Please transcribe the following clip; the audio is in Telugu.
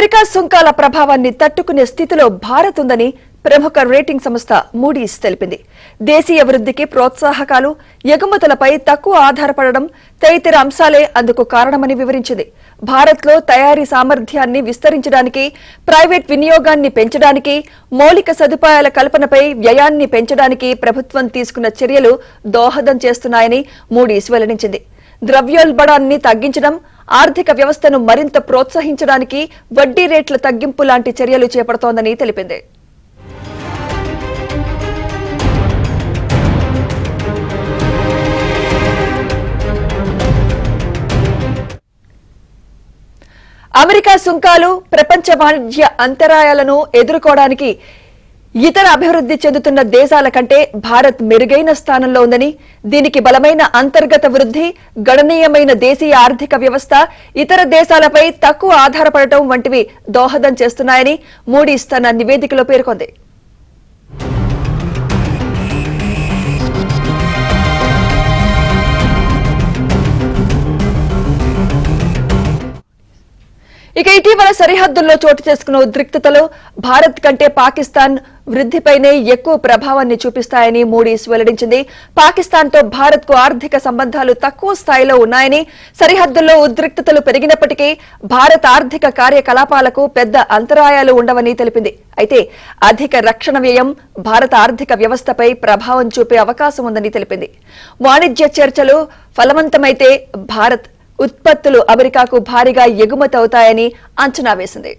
అమెరికా సుంకాల ప్రభావాన్ని తట్టుకునే స్థితిలో భారత్ ఉందని ప్రముఖ రేటింగ్ సంస్థ మూడీస్ తెలిపింది. దేశీయ వృద్ధికి ప్రోత్సాహకాలు, ఎగుమతులపై తక్కువ ఆధారపడడం తదితర అంశాలే అందుకు కారణమని వివరించింది. భారత్లో తయారీ సామర్థ్యాన్ని విస్తరించడానికి, ప్రైవేట్ వినియోగాన్ని పెంచడానికి, మౌలిక సదుపాయాల కల్పనపై వ్యయాన్ని పెంచడానికి ప్రభుత్వం తీసుకున్న చర్యలు దోహదం చేస్తున్నాయని మూడీస్ వెల్లడించింది. ద్రవ్యోల్బణాన్ని తగ్గించడం, ఆర్థిక వ్యవస్థను మరింత ప్రోత్సహించడానికి వడ్డీ రేట్ల తగ్గింపు లాంటి చర్యలు చేపడుతోందని తెలిపింది. అమెరికా సుంకాలు ప్రపంచ వాణిజ్య అంతరాయాలను ఎదుర్కోవడానికి ఇతర అభివృద్ధి చెందుతున్న దేశాల కంటే భారత్ మెరుగైన స్థానంలో ఉందని, దీనికి బలమైన అంతర్గత వృద్ధి, గణనీయమైన దేశీయ ఆర్థిక వ్యవస్థ, ఇతర దేశాలపై తక్కువ ఆధారపడటం వంటివి దోహదం చేస్తున్నాయని మూడీస్ తన నివేదికలో పేర్కొంది. ఇక ఇటీవల సరిహద్దుల్లో చోటు చేసుకున్న ఉద్రిక్తతలు భారత్ కంటే పాకిస్తాన్ వృద్ధిపైనే ఎక్కువ ప్రభావాన్ని చూపిస్తాయని మూడీస్ వెల్లడించింది. పాకిస్తాన్తో భారత్కు ఆర్థిక సంబంధాలు తక్కువ స్థాయిలో ఉన్నాయని, సరిహద్దుల్లో ఉద్రిక్తతలు పెరిగినప్పటికీ భారత్ ఆర్థిక కార్యకలాపాలకు పెద్ద అంతరాయాలు ఉండవని తెలిపింది. అయితే అధిక రక్షణ వ్యయం భారత ఆర్థిక వ్యవస్థపై ప్రభావం చూపే అవకాశం ఉందని తెలిపింది. వాణిజ్య చర్చలు ఫలవంతమైతే భారత్ ఉత్పత్తులు అమెరికాకు భారీగా ఎగుమతి అవుతాయని అంచనా వేసింది.